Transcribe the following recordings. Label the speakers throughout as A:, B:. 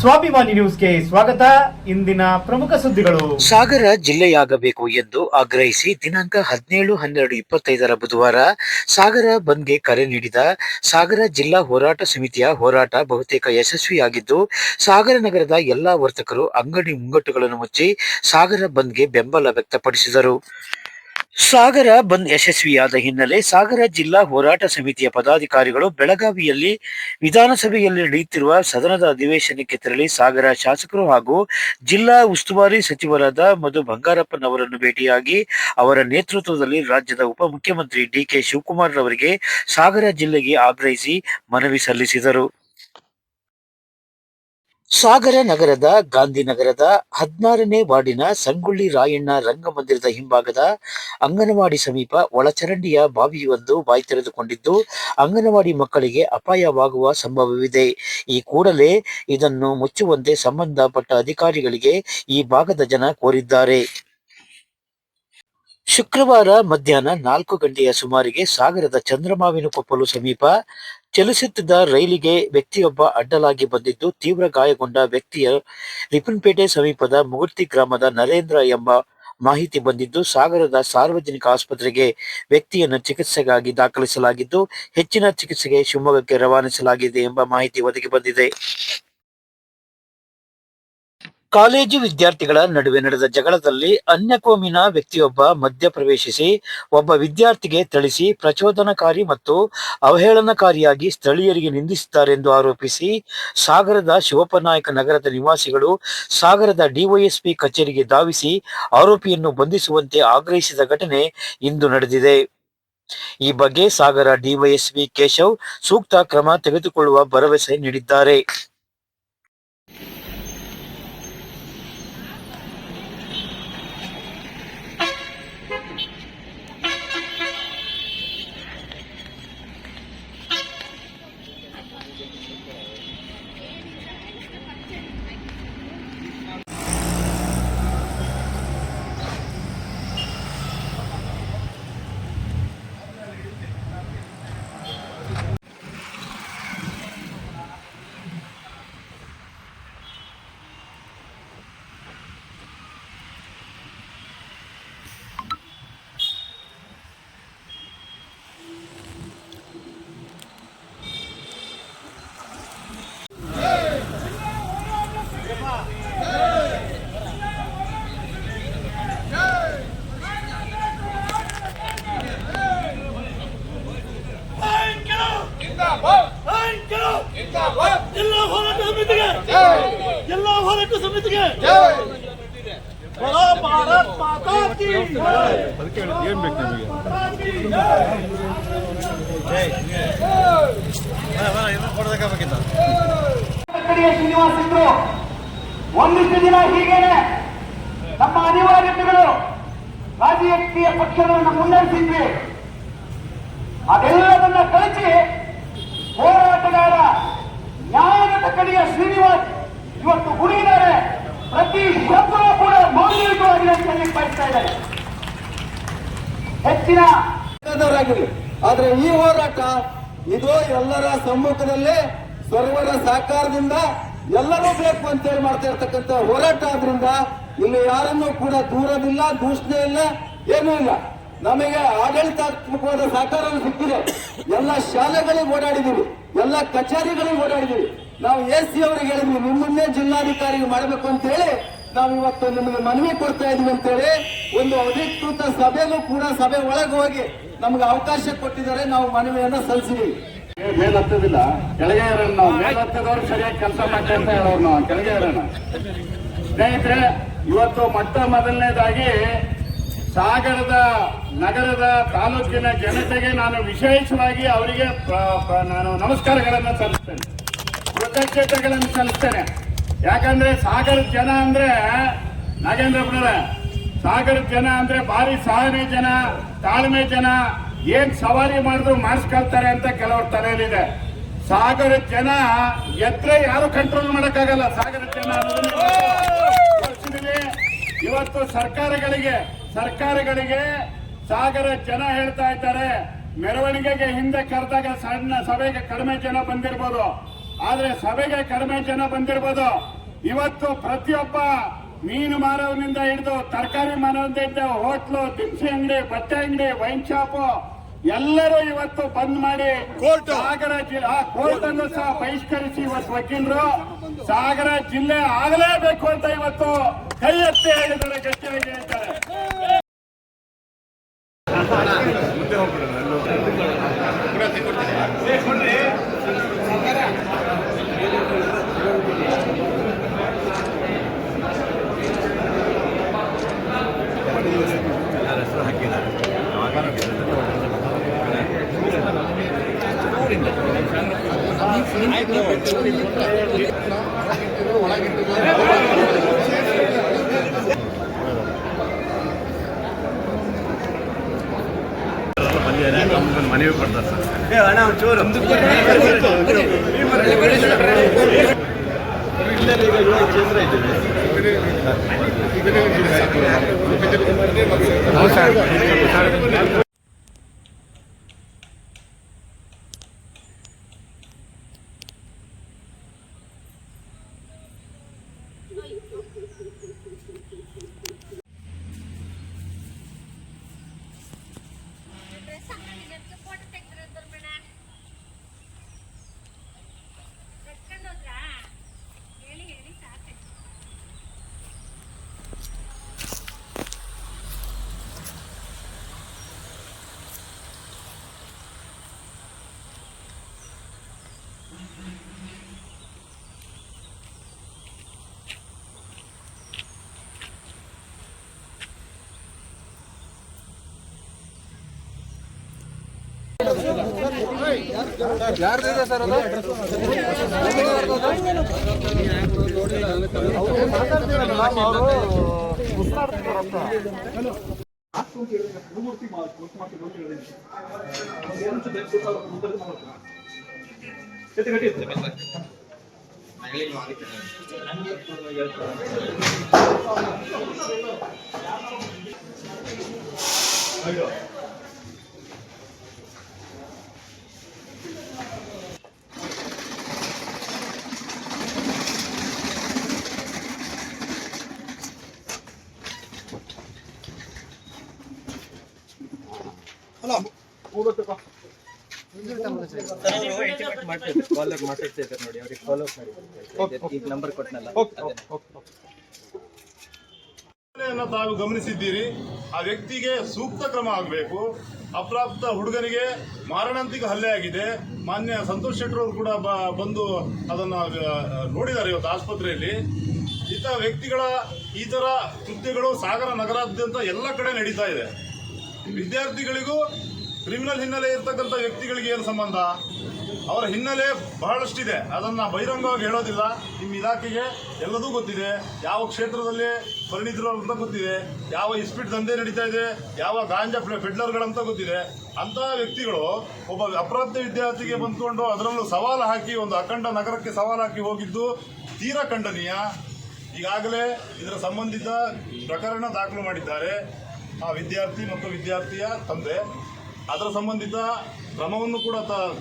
A: ಸ್ವಾಭಿಮಾನಿ ನ್ಯೂಸ್ಗೆ ಸ್ವಾಗತ. ಇಂದಿನ ಪ್ರಮುಖ ಸುದ್ದಿಗಳು.
B: ಸಾಗರ ಜಿಲ್ಲೆಯಾಗಬೇಕು ಎಂದು ಆಗ್ರಹಿಸಿ ದಿನಾಂಕ 17-12-25 ಬುಧವಾರ ಸಾಗರ ಬಂದ್ಗೆ ಕರೆ ನೀಡಿದ ಸಾಗರ ಜಿಲ್ಲಾ ಹೋರಾಟ ಸಮಿತಿಯ ಹೋರಾಟ ಬಹುತೇಕ ಯಶಸ್ವಿಯಾಗಿದ್ದು, ಸಾಗರ ನಗರದ ಎಲ್ಲಾ ವರ್ತಕರು ಅಂಗಡಿ ಮುಂಗಟ್ಟುಗಳನ್ನು ಮುಚ್ಚಿ ಸಾಗರ ಬಂದ್ಗೆ ಬೆಂಬಲ ವ್ಯಕ್ತಪಡಿಸಿದರು. ಸಾಗರ ಬಂದ್ ಯಶಸ್ವಿಯಾದ ಹಿನ್ನೆಲೆ ಸಾಗರ ಜಿಲ್ಲಾ ಹೋರಾಟ ಸಮಿತಿಯ ಪದಾಧಿಕಾರಿಗಳು ಬೆಳಗಾವಿಯಲ್ಲಿ ವಿಧಾನಸಭೆಯಲ್ಲಿ ನಡೆಯುತ್ತಿರುವ ಸದನದ ಅಧಿವೇಶನಕ್ಕೆ ತೆರಳಿ ಸಾಗರ ಶಾಸಕರು ಹಾಗೂ ಜಿಲ್ಲಾ ಉಸ್ತುವಾರಿ ಸಚಿವರಾದ ಮಧು ಬಂಗಾರಪ್ಪನವರನ್ನು ಭೇಟಿಯಾಗಿ ಅವರ ನೇತೃತ್ವದಲ್ಲಿ ರಾಜ್ಯದ ಉಪಮುಖ್ಯಮಂತ್ರಿ ಡಿ.ಕೆ. ಶಿವಕುಮಾರ್ ರವರಿಗೆ ಸಾಗರ ಜಿಲ್ಲೆಗೆ ಆಗ್ರಹಿಸಿ ಮನವಿ ಸಲ್ಲಿಸಿದರು. ಸಾಗರ ನಗರದ ಗಾಂಧಿನಗರದ 16ನೇ ವಾರ್ಡಿನ ಸಂಗೊಳ್ಳಿ ರಾಯಣ್ಣ ರಂಗಮಂದಿರದ ಹಿಂಭಾಗದ ಅಂಗನವಾಡಿ ಸಮೀಪ ಒಳಚರಂಡಿಯ ಬಾವಿಯೊಂದು ಬಾಯಿ ತೆರೆದುಕೊಂಡಿದ್ದು, ಅಂಗನವಾಡಿ ಮಕ್ಕಳಿಗೆ ಅಪಾಯವಾಗುವ ಸಂಭವವಿದೆ. ಈ ಕೂಡಲೇ ಇದನ್ನು ಮುಚ್ಚುವಂತೆ ಸಂಬಂಧಪಟ್ಟ ಅಧಿಕಾರಿಗಳಿಗೆ ಈ ಭಾಗದ ಜನ ಕೋರಿದ್ದಾರೆ. ಶುಕ್ರವಾರ ಮಧ್ಯಾಹ್ನ 4 ಗಂಟೆಯ ಸುಮಾರಿಗೆ ಸಾಗರದ ಚಂದ್ರಮಾವಿನಕೊಪ್ಪಲು ಸಮೀಪ ಚಲಿಸುತ್ತಿದ್ದ ರೈಲಿಗೆ ವ್ಯಕ್ತಿಯೊಬ್ಬ ಅಡ್ಡಲಾಗಿ ಬಂದಿದ್ದು, ತೀವ್ರ ಗಾಯಗೊಂಡ ವ್ಯಕ್ತಿಯ ರಿಪ್ಪನ್ಪೇಟೆ ಸಮೀಪದ ಮುಗುರ್ತಿ ಗ್ರಾಮದ ನರೇಂದ್ರ ಎಂಬ ಮಾಹಿತಿ ಬಂದಿದ್ದು, ಸಾಗರದ ಸಾರ್ವಜನಿಕ ಆಸ್ಪತ್ರೆಗೆ ವ್ಯಕ್ತಿಯನ್ನು ಚಿಕಿತ್ಸೆಗಾಗಿ ದಾಖಲಿಸಲಾಗಿದ್ದು, ಹೆಚ್ಚಿನ ಚಿಕಿತ್ಸೆಗೆ ಶಿವಮೊಗ್ಗಕ್ಕೆ ರವಾನಿಸಲಾಗಿದೆ ಎಂಬ ಮಾಹಿತಿ ಒದಗಿ ಬಂದಿದೆ. ಕಾಲೇಜು ವಿದ್ಯಾರ್ಥಿಗಳ ನಡುವೆ ನಡೆದ ಜಗಳದಲ್ಲಿ ಅನ್ಯಕೋಮಿನ ವ್ಯಕ್ತಿಯೊಬ್ಬ ಮಧ್ಯಪ್ರವೇಶಿಸಿ ಒಬ್ಬ ವಿದ್ಯಾರ್ಥಿಗೆ ಥಳಿಸಿ ಪ್ರಚೋದನಕಾರಿ ಮತ್ತು ಅವಹೇಳನಕಾರಿಯಾಗಿ ಸ್ಥಳೀಯರಿಗೆ ನಿಂದಿಸಿದ್ದಾರೆಂದು ಆರೋಪಿಸಿ ಸಾಗರದ ಶಿವಪ್ಪನಾಯಕ ನಗರದ ನಿವಾಸಿಗಳು ಸಾಗರದ ಡಿವೈಎಸ್ಪಿ ಕಚೇರಿಗೆ ಧಾವಿಸಿ ಆರೋಪಿಯನ್ನು ಬಂಧಿಸುವಂತೆ ಆಗ್ರಹಿಸಿದ ಘಟನೆ ಇಂದು ನಡೆದಿದೆ. ಈ ಬಗ್ಗೆ ಸಾಗರ ಡಿವೈಎಸ್ಪಿ ಕೇಶವ್ ಸೂಕ್ತ ಕ್ರಮ ತೆಗೆದುಕೊಳ್ಳುವ ಭರವಸೆ ನೀಡಿದ್ದಾರೆ.
C: ಜಿಲ್ಲಾ ಹೋರಾಟ ಸಮಿತಿಗೆ ಭಾರತ್ ಮಾತಾ ಕಿ ಏನ್ ಬೇಕು ನಿಮಗೆ ಶ್ರೀನಿವಾಸಿದ್ರು ಒಂದಿಷ್ಟು ದಿನ ಹೀಗೇನೆ ನಮ್ಮ ಅನಿವಾರ್ಯತೆಗಳು ರಾಜಕೀಯ ಪಕ್ಷಗಳನ್ನು ಮುನ್ನಡೆಸಿದ್ವಿ. ಅದೆಲ್ಲವನ್ನ ಕಳಿಸಿ ಹೋರಾಟಗಾರ ನ್ಯಾಯದ ಕಡೆಯ ಶ್ರೀನಿವಾಸ್ ಇವತ್ತು ಗುಣಿದ್ದಾರೆ. ಪ್ರತಿ ಶಬ್ದವೂ ಕೂಡ ಮೌಲ್ಯಯುತವಾಗಿ ಅಂತ ಬಯಸ್ತಾ ಇದ್ದಾರೆ. ಹೆಚ್ಚಿನ ಆದ್ರೆ ಈ ಹೋರಾಟ ಇದು ಎಲ್ಲರ ಸಮ್ಮುಖದಲ್ಲಿ ಸರ್ವರ ಸಹಕಾರದಿಂದ ಎಲ್ಲರೂ ಬೇಕು ಅಂತೇಳಿ ಮಾಡ್ತಾ ಇರ್ತಕ್ಕಂಥ ಹೋರಾಟ ಆದ್ರಿಂದ ಇಲ್ಲಿ ಯಾರನ್ನೂ ಕೂಡ ದೂರವಿಲ್ಲ, ದೂಷಣೆ ಇಲ್ಲ, ಏನೂ ಇಲ್ಲ. ನಮಗೆ ಆಡಳಿತಾತ್ಮಕವಾದ ಸಹಕಾರ ಸಿಕ್ಕಿದೆ. ಎಲ್ಲ ಶಾಲೆಗಳಿಗೆ ಓಡಾಡಿದೀವಿ, ಎಲ್ಲ ಕಚೇರಿಗಳಿಗೆ ಓಡಾಡಿದೀವಿ. ನಾವು AC ಅವರಿಗೆ ಹೇಳಿದ್ವಿ, ನಿಮ್ಮನ್ನೇ ಜಿಲ್ಲಾಧಿಕಾರಿಗೆ ಮಾಡಬೇಕು ಅಂತ ಹೇಳಿ ನಾವು ಇವತ್ತು ನಿಮಗೆ ಮನವಿ ಕೊಡ್ತಾ ಇದೀವಿ ಅಂತೇಳಿ ಒಂದು ಅಧಿಕೃತ ಸಭೆಯಲ್ಲೂ ಕೂಡ ಸಭೆ ಒಳಗೆ ಹೋಗಿ ನಮ್ಗೆ ಅವಕಾಶ ಕೊಟ್ಟಿದ್ದಾರೆ. ನಾವು ಮನವಿಯನ್ನ ಸಲ್ಲಿಸಿದೀವಿ. ಮೇಲ್ ಹತ್ತದಿಲ್ಲ, ಕೆಳಗೆ ಇರೋಣ. ನಾವು ಮೇಲ್ ಹತ್ತದವ್ರು ಸರಿಯಾಗಿ ಕೆಲಸ ಮಾಡ್ತಾ ಅಂತ ಹೇಳೋರು, ನಾವು ಕೆಳಗೆ ಇರೋಣ. ಸ್ನೇಹಿತರೆ, ಇವತ್ತು ಮೊದಲನೇದಾಗಿ ಸಾಗರದ ನಗರದ ತಾಲೂಕಿನ ಜನತೆಗೆ ನಾನು ವಿಶೇಷವಾಗಿ ಅವರಿಗೆ ನಾನು ನಮಸ್ಕಾರಗಳನ್ನು ಸಲ್ಲಿಸ್ತೇನೆ, ಕೃತಜ್ಞತೆಗಳನ್ನು ಸಲ್ಲಿಸ್ತೇನೆ. ಯಾಕಂದ್ರೆ ಸಾಗರದ ಜನ ಅಂದ್ರೆ ನಾಗೇಂದ್ರಪ್ಪನವರ ಸಾಗರದ ಜನ ಅಂದ್ರೆ ಭಾರಿ ಸಹನೆ ಜನ, ತಾಳ್ಮೆ ಜನ. ಏನ್ ಸವಾರಿ ಮಾಡಿದ್ರು ಮಾಡಿಸ್ಕೊಳ್ತಾರೆ ಅಂತ ಕೆಲವ್ರ ತಲೆಯಲ್ಲಿದೆ. ಸಾಗರದ ಜನ ಎದ್ರೆ ಯಾರು ಕಂಟ್ರೋಲ್ ಮಾಡಕ್ಕಾಗಲ್ಲ. ಸಾಗರದ ಜನ ಇವತ್ತು ಸರ್ಕಾರಗಳಿಗೆ ಸಾಗರ ಜನ ಹೇಳ್ತಾ ಇದ್ದಾರೆ, ಮೆರವಣಿಗೆಗೆ ಹಿಂದೆ ಕರೆದಾಗ ಸಣ್ಣ ಸಭೆಗೆ ಕಡಿಮೆ ಜನ ಬಂದಿರಬಹುದು,
D: ಆದ್ರೆ ಸಭೆಗೆ ಕಡಿಮೆ ಜನ ಬಂದಿರ್ಬೋದು. ಇವತ್ತು ಪ್ರತಿಯೊಬ್ಬ ಮೀನು ಮಾರೋನಿಂದ ಹಿಡಿದು ತರಕಾರಿ ಮಾರೋನಿಂದ ಹಿಡಿದು ಹೋಟ್ಲು, ದಿನಸಿ ಅಂಗಡಿ, ಬಟ್ಟೆ ಅಂಗಡಿ, ವೈನ್ ಶಾಪು ಎಲ್ಲರೂ ಇವತ್ತು ಬಂದ್ ಮಾಡಿ ಸಾಗರ ಕೋರ್ಟ್ ಅನ್ನು ಸಹ ಬಹಿಷ್ಕರಿಸಿ ಇವತ್ತು ವಕೀಲರು ಸಾಗರ ಜಿಲ್ಲೆ ಆಗಲೇಬೇಕು ಅಂತ ಇವತ್ತು ಕೈ ಎತ್ತಿ ಹೇಳಿದ್ದಾರೆ, ಗಟ್ಟಿಯಾಗಿ ಹೇಳ್ತಾರೆ.
E: ಮನವಿ ಕೊಡ್ತಾರೆ ಸರ್. ಹಣ ಒಂಚೂರು
C: ಯಾರ್ದಿದೆ ಸರ್ ಅದು?
F: ತಾವು ಗಮನಿಸಿದ್ದೀರಿ. ಆ ವ್ಯಕ್ತಿಗೆ ಸೂಕ್ತ ಕ್ರಮ ಆಗಬೇಕು. ಅಪ್ರಾಪ್ತ ಹುಡುಗನಿಗೆ ಮಾರಣಾಂತಿಕ ಹಲ್ಲೆ ಆಗಿದೆ. ಮಾನ್ಯ ಸಂತೋಷ್ ಶೆಟ್ಟರ್ ಅವರು ಕೂಡ ಬಂದು ಅದನ್ನು ನೋಡಿದ್ದಾರೆ ಇವತ್ತು ಆಸ್ಪತ್ರೆಯಲ್ಲಿ. ಇಂಥ ವ್ಯಕ್ತಿಗಳ ಈ ಥರ ಕೃತ್ಯಗಳು ಸಾಗರ ನಗರಾದ್ಯಂತ ಎಲ್ಲ ಕಡೆ ನಡೀತಾ ಇದೆ. ವಿದ್ಯಾರ್ಥಿಗಳಿಗೂ ಕ್ರಿಮಿನಲ್ ಹಿನ್ನೆಲೆ ಇರ್ತಕ್ಕಂಥ ವ್ಯಕ್ತಿಗಳಿಗೆ ಏನು ಸಂಬಂಧ? ಅವರ ಹಿನ್ನೆಲೆ ಬಹಳಷ್ಟಿದೆ, ಅದನ್ನು ಬಹಿರಂಗವಾಗಿ ಹೇಳೋದಿಲ್ಲ. ನಿಮ್ಮ ಇಲಾಖೆಗೆ ಎಲ್ಲದೂ ಗೊತ್ತಿದೆ, ಯಾವ ಕ್ಷೇತ್ರದಲ್ಲಿ ಪರಿಣಿತರು ಅಂತ ಗೊತ್ತಿದೆ, ಯಾವ ಇಸ್ಪಿಟ್ ದಂಧೆ ನಡೀತಾ ಇದೆ, ಯಾವ ಗಾಂಜಾ ಫೆಡ್ಲರ್ಗಳಂತ ಗೊತ್ತಿದೆ. ಅಂತಹ ವ್ಯಕ್ತಿಗಳು ಒಬ್ಬ ಅಪ್ರಾಪ್ತ ವಿದ್ಯಾರ್ಥಿಗೆ ಬಂದ್ಕೊಂಡು ಅದರಲ್ಲೂ ಸವಾಲು ಹಾಕಿ ಒಂದು ಅಖಂಡ ನಗರಕ್ಕೆ ಸವಾಲು ಹಾಕಿ ಹೋಗಿದ್ದು ತೀರಾ ಖಂಡನೀಯ. ಈಗಾಗಲೇ ಇದರ ಸಂಬಂಧಿತ ಪ್ರಕರಣ ದಾಖಲು ಮಾಡಿದ್ದಾರೆ ಆ ವಿದ್ಯಾರ್ಥಿ ಮತ್ತು ವಿದ್ಯಾರ್ಥಿಯ ತಂದೆ. ಅದರ ಸಂಬಂಧಿತ ಕ್ರಮವನ್ನು ಕೂಡ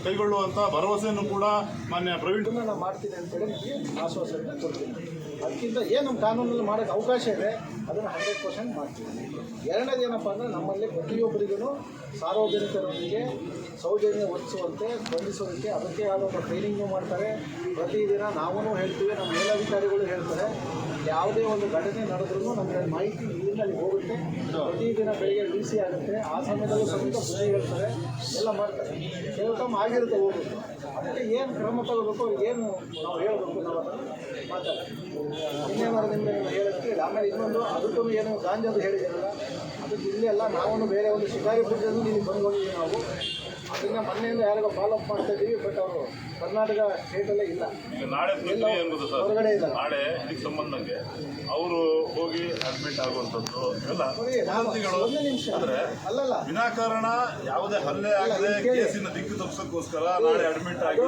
F: ಕೈಗೊಳ್ಳುವಂಥ ಭರವಸೆಯನ್ನು ಕೂಡ ಮಾನ್ಯ ಪ್ರವೀಣ್
C: ನಾನು ಮಾಡ್ತೀನಿ ಅಂತೇಳಿ ನಿಮಗೆ ಆಶ್ವಾಸನೆ ಕೊಡ್ತೀನಿ. ಅದಕ್ಕಿಂತ ಏನು ನಮ್ಮ ಕಾನೂನಲ್ಲಿ ಮಾಡೋಕ್ಕೆ ಅವಕಾಶ ಇದೆ ಅದನ್ನು 100% ಮಾಡ್ತೀವಿ. ಎರಡನೇದು ಏನಪ್ಪ ಅಂದರೆ ನಮ್ಮಲ್ಲಿ ಪ್ರತಿಯೊಬ್ಬರಿಗೂ ಸಾರ್ವಜನಿಕರೊಂದಿಗೆ ಸೌಜನ್ಯ ವರ್ತಿಸುವಂತೆ ಬಂಧಿಸೋದಕ್ಕೆ ಅದಕ್ಕೆ ಆದ ಒಂದು ಟ್ರೈನಿಂಗು ಮಾಡ್ತಾರೆ. ಪ್ರತಿದಿನ ನಾವೂ ಹೇಳ್ತೀವಿ, ನಮ್ಮ ಮೇಲಧಿಕಾರಿಗಳು ಹೇಳ್ತಾರೆ. ಯಾವುದೇ ಒಂದು ಘಟನೆ ನಡೆದ್ರೂ ನಮಗೆ ಮಾಹಿತಿ ಇಲ್ಲಿಂದ ಅಲ್ಲಿ ಹೋಗುತ್ತೆ. ಪ್ರತಿದಿನ ಬೆಳಿಗ್ಗೆ DC ಆಗುತ್ತೆ, ಆ ಸಮಯದಲ್ಲೂ ಸಮೇತ ಬುದ್ಧಿ ಹೇಳ್ತಾರೆ, ಎಲ್ಲ ಮಾಡ್ತಾರೆ. ಕೆಲವು ಆಗಿರುತ್ತೆ ಹೋಗುತ್ತೆ. ಅದಕ್ಕೆ ಏನು ಕ್ರಮ ತಗೋಬೇಕು, ಏನು ನಾವು ಹೇಳಬೇಕು, ನಾವು ಅದನ್ನು ಮಾತಾಡ್ತೀವಿ. ಇನ್ನೇನಾದ್ರಿಂದ ಹೇಳೋದಕ್ಕೆ ಆಮೇಲೆ ಇನ್ನೊಂದು ಅದಕ್ಕೂ ಏನು ಗಾಂಜಾದು ಹೇಳಿದ್ದೀರಲ್ಲ, ಅದಕ್ಕೆ ಇಲ್ಲಿ ಎಲ್ಲ ನಾವು ಬೇರೆ ಒಂದು ಶಿಕಾರಿಪುರದಲ್ಲಿ ಇಲ್ಲಿ ಬಂದು ಹೋಗಿದ್ದೀವಿ ನಾವು. ಅದನ್ನ ಮೊನ್ನೆಯಿಂದ ಯಾರಿಗೋ ಫಾಲೋಅಪ್ ಮಾಡ್ತಾ ಇದ್ದೀವಿ. ಬಟ್ ಅವರು ಕರ್ನಾಟಕ ಸ್ಟೇಟಲ್ಲೇ ಇಲ್ಲ.
F: ಈಗ ನಾಳೆ ಪ್ರಕ್ರಿಯೆ ಎಂಬುದು ಸರ್,
C: ಹೊರಗಡೆ ಇಲ್ಲ.
F: ನಾಳೆ ಇದಕ್ಕೆ ಸಂಬಂಧಂಗೆ ಅವರು ಹೋಗಿ ಅಡ್ಮಿಟ್ ಆಗುವಂಥದ್ದು ಎಲ್ಲ
C: ಒಂದು ನಿಮಿಷ
F: ಅಂದ್ರೆ
C: ಅಲ್ಲಲ್ಲ,
F: ವಿನಾಕಾರಣ ಯಾವುದೇ ಹಲ್ಲೆ ಆಗದೆ ಕೇಸಿನ ದಿಕ್ಕು ತಪ್ಪಿಸೋಕ್ಕೋಸ್ಕರ ನಾಳೆ ಅಡ್ಮಿಟ್ ಆಗಿ